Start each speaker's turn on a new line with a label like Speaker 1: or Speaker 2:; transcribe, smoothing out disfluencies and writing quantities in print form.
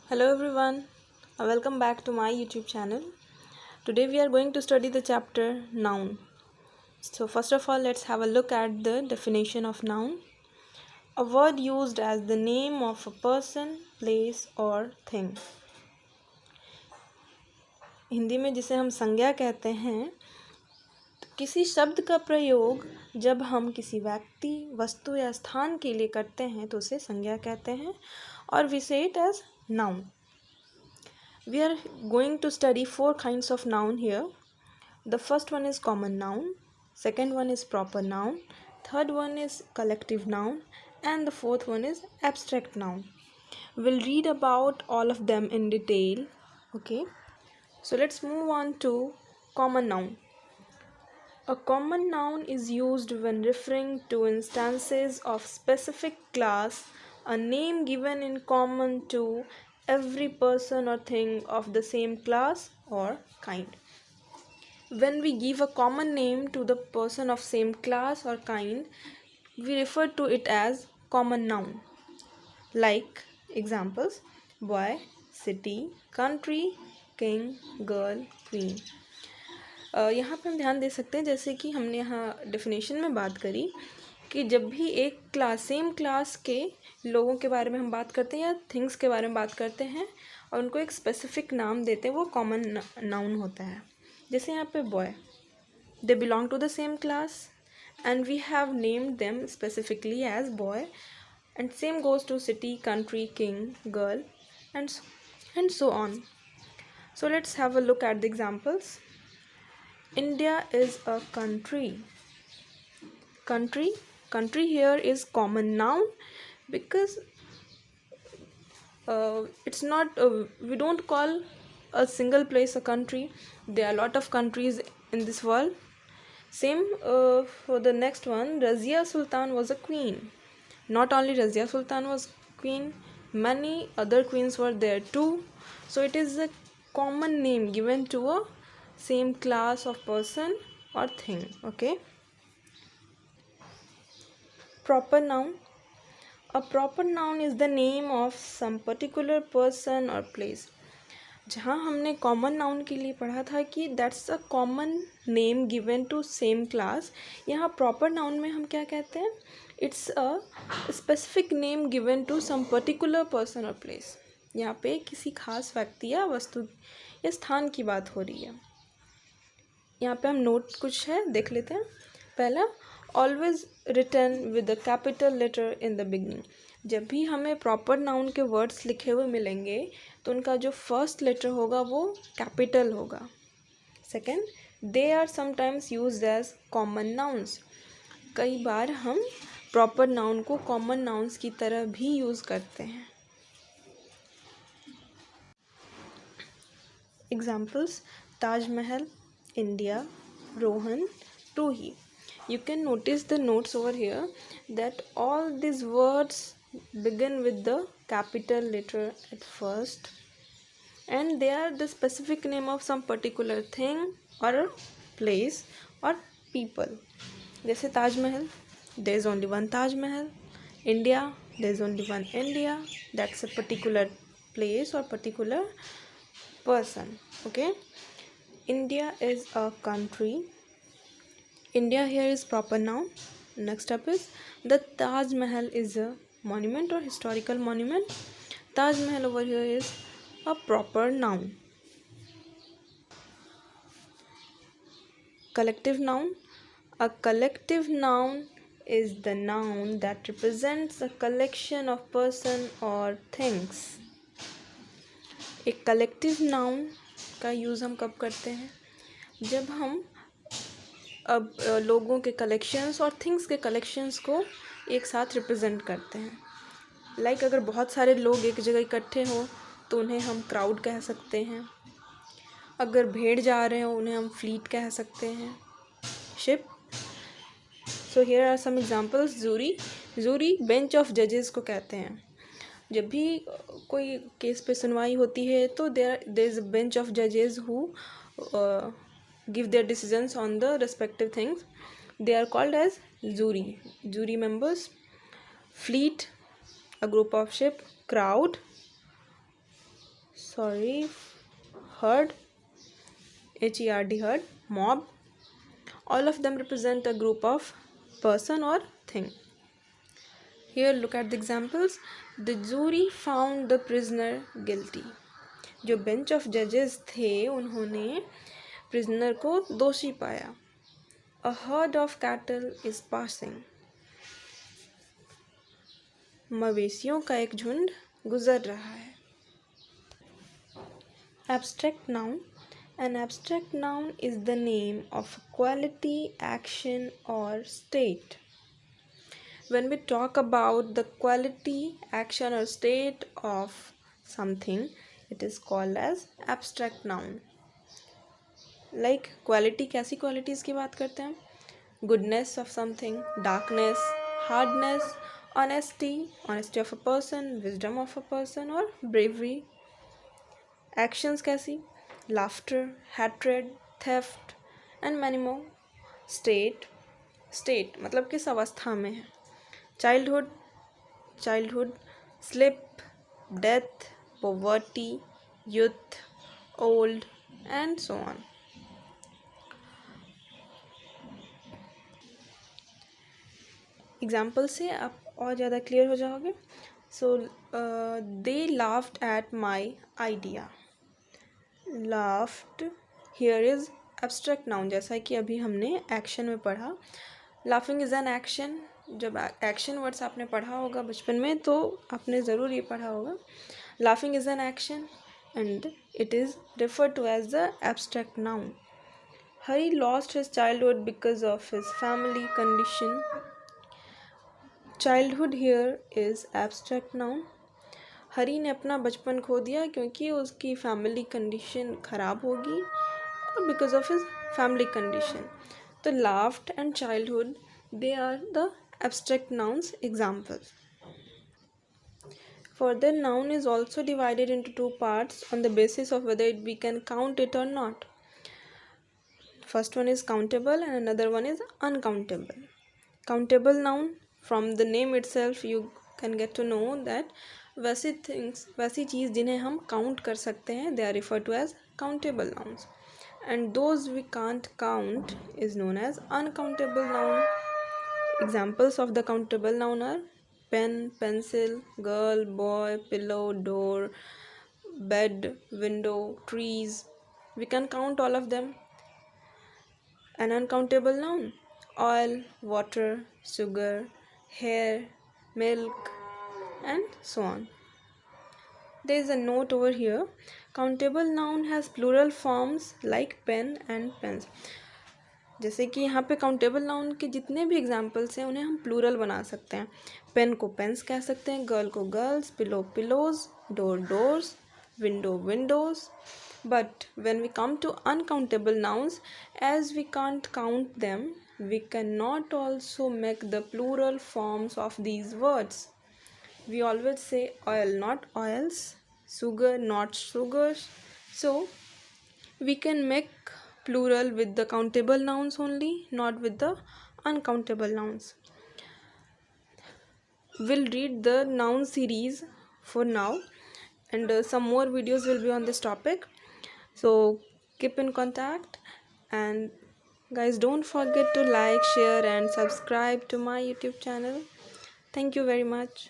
Speaker 1: Hello everyone, welcome back to my YouTube channel. Today we are going to study the chapter noun. So first of all, let's have a look at the definition of noun. A word used as the name of a person, place or thing. Hindi में जिसे हम संज्ञा कहते हैं, किसी शब्द का प्रयोग जब हम किसी व्यक्ति, वस्तु या स्थान के लिए करते हैं तो उसे संज्ञा कहते हैं और we say it as noun. We are going to study 4 kinds of noun here. The first one is common noun, second one is proper noun, third one is collective noun, and the fourth one is abstract noun. We'll read about all of them in detail. Okay, so let's move on to common noun. A common noun is used when referring to instances of specific class, a name given in common to every person or thing of the same class or kind. When we give a common name to the person of same class or kind, we refer to it as common noun. Like examples: boy, city, country, king, girl, queen. यहाँ पे हम ध्यान दे सकते हैं, जैसे कि हमने यहाँ डेफिनेशन में बात करी कि जब भी एक क्लास सेम क्लास के लोगों के बारे में हम बात करते हैं या थिंग्स के बारे में बात करते हैं और उनको एक स्पेसिफिक नाम देते हैं, वो कॉमन नाउन होता है. जैसे यहाँ पे boy, they belong to the same class and we have named them specifically as boy, and same goes to city, country, king, girl and so on. So let's have a look at the examples. India is a country. Country here is common noun because it's not we don't call a single place a country. There are a lot of countries in this world. Same for the next one. Razia Sultan was a queen. Not only Razia Sultan was queen, many other queens were there too. So it is a common name given to a same class of person or thing. Okay. Proper noun. A proper noun is the name of some particular person or place. जहाँ हमने common noun के लिए पढ़ा था कि that's a common name given to same class, यहाँ proper noun में हम क्या कहते हैं? It's a specific name given to some particular person और प्लेस. यहाँ पे किसी खास व्यक्ति या वस्तु या स्थान की बात हो रही है. यहाँ पे हम नोट कुछ है देख लेते हैं. पहला, always written with the capital letter in the beginning. जब भी हमें प्रॉपर नाउन के वर्ड्स लिखे हुए मिलेंगे तो उनका जो फर्स्ट लेटर होगा वो कैपिटल होगा. Second, they are sometimes used as common nouns. कई बार हम प्रॉपर नाउन को कॉमन नाउन्स की तरह भी यूज़ करते हैं. Examples: Taj Mahal, India, Rohan, Ruhi. You can notice the notes over here that all these words begin with the capital letter at first and they are the specific name of some particular thing or a place or people. जैसे Taj Mahal, there is only one Taj Mahal. India, there is only one India. That's a particular place or particular person. Okay. India is a country. India here is proper noun. Next up is the Taj Mahal is a monument or historical monument. Taj Mahal over here is a proper noun. Collective noun. A collective noun is the noun that represents a collection of person or things. एक collective noun का use हम कब करते हैं? जब हम अब लोगों के कलेक्शंस और थिंग्स के कलेक्शंस को एक साथ रिप्रेजेंट करते हैं. लाइक अगर बहुत सारे लोग एक जगह इकट्ठे हों तो उन्हें हम क्राउड कह सकते हैं. अगर भेड़ जा रहे हो उन्हें हम फ्लीट कह सकते हैं, ship. So here are some examples. Jury bench of जजेस को कहते हैं. जब भी कोई केस पे सुनवाई होती है तो there is a bench of जजेस who give their decisions on the respective things. They are called as jury members. Fleet, a group of ship. Crowd, herd, HERD, herd, mob. All of them represent a group of person or thing. Here look at the examples. The jury found the prisoner guilty. जो bench of जजेस थे उन्होंने prisoner को दोषी पाया. A herd of cattle is passing. मवेशियों का एक झुंड गुजर रहा है. Abstract noun. An abstract noun is the name of a quality, action or state. When we talk about the quality, action or state of something, it is called as abstract noun. Like quality, कैसी qualities की बात करते हैं? Goodness of something, darkness, hardness, honesty of a person, wisdom of a person or bravery. Actions कैसी? Laughter, hatred, theft and many more. State मतलब किस अवस्था में है? Childhood, sleep, death, poverty, youth, old and so on. Example से आप और ज़्यादा क्लियर हो जाओगे. So they laughed at my idea. Laughed here is abstract noun, जैसा कि अभी हमने एक्शन में पढ़ा. Laughing is an action. जब एक्शन वर्ड्स आपने पढ़ा होगा बचपन में तो आपने ज़रूर ये पढ़ा होगा. Laughing is an action and it is referred to as the abstract noun. Hari lost his childhood because of his family condition. Childhood here is abstract noun. हरी ने अपना बचपन खो दिया क्योंकि उसकी फैमिली कंडीशन ख़राब होगी और because of his family condition. तो laughed and childhood, they are the abstract nouns examples. Further, noun is also divided into two parts on the basis of whether we can count it or not. First one is countable and another one is uncountable. Countable noun, from the name itself you can get to know that वैसी things, वैसी चीज़ जिन्हें हम count कर सकते हैं, they are referred to as countable nouns. And those we can't count is known as uncountable noun. Examples of the countable noun are pen, pencil, girl, boy, pillow, door, bed, window, trees. We can count all of them. An uncountable noun: oil, water, sugar, hair, milk and so on. There is a note over here. Countable noun has plural forms like pen and pens. जैसे कि यहाँ पे countable noun के जितने भी examples हैं उन्हें हम प्लूरल बना सकते हैं. पेन को पेन्स कह सकते हैं, गर्ल को girls, pillow pillows, door doors, window windows. But when we come to uncountable nouns, as we can't count them, we can not also make the plural forms of these words. We always say oil not oils, sugar not sugars. So we can make plural with the countable nouns only, not with the uncountable nouns. We'll read the noun series for now, and some more videos will be on this topic. So keep in contact, and guys, don't forget to like, share and subscribe to my YouTube channel. Thank you very much.